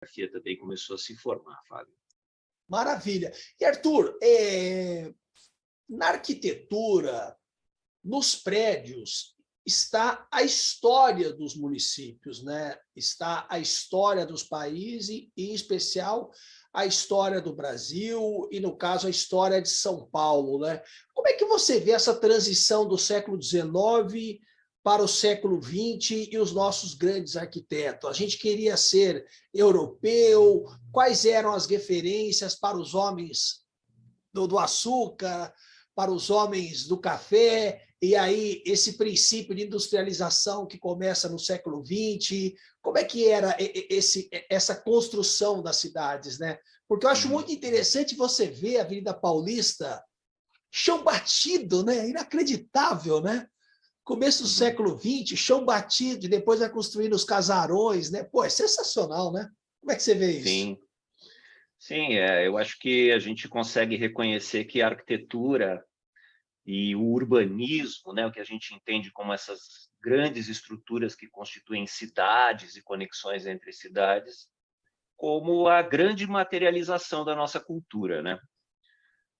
historiografia também começou a se formar, Fábio. Maravilha. E, Arthur, na arquitetura, nos prédios, está a história dos municípios, né? Está a história dos países, e, em especial, a história do Brasil e, no caso, a história de São Paulo, né? Como é que você vê essa transição do século XIX para o século XX e os nossos grandes arquitetos? A gente queria ser europeu, quais eram as referências para os homens do açúcar, para os homens do café, e aí esse princípio de industrialização que começa no século XX, como é que era essa construção das cidades, né? Porque eu acho muito interessante você ver a Avenida Paulista, chão batido, né? Inacreditável, né? Começo do século XX, chão batido, e depois vai construindo os casarões, né? Pô, é sensacional, né? Como é que você vê isso? Sim, sim, eu acho que a gente consegue reconhecer que a arquitetura e o urbanismo, né, o que a gente entende como essas grandes estruturas que constituem cidades e conexões entre cidades, como a grande materialização da nossa cultura, né?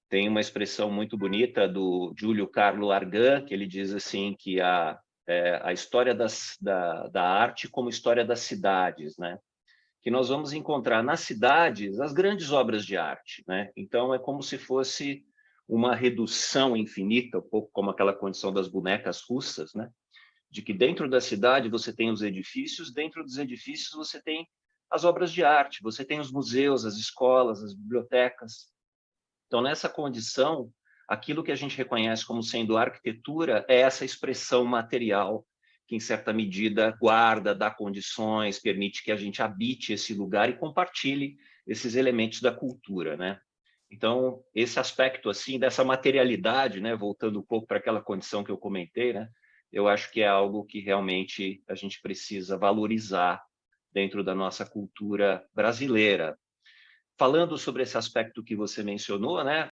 Tem uma expressão muito bonita do Júlio Carlo Argan, que ele diz assim que a história da arte como história das cidades, né? Que nós vamos encontrar nas cidades as grandes obras de arte, né? Então é como se fosse uma redução infinita, um pouco como aquela condição das bonecas russas, né? De que dentro da cidade você tem os edifícios, dentro dos edifícios você tem as obras de arte, você tem os museus, as escolas, as bibliotecas. Então, nessa condição, aquilo que a gente reconhece como sendo arquitetura é essa expressão material que, em certa medida, guarda, dá condições, permite que a gente habite esse lugar e compartilhe esses elementos da cultura, né? Então, esse aspecto, assim, dessa materialidade, né, voltando um pouco para aquela condição que eu comentei, né, eu acho que é algo que realmente a gente precisa valorizar dentro da nossa cultura brasileira. Falando sobre esse aspecto que você mencionou, né,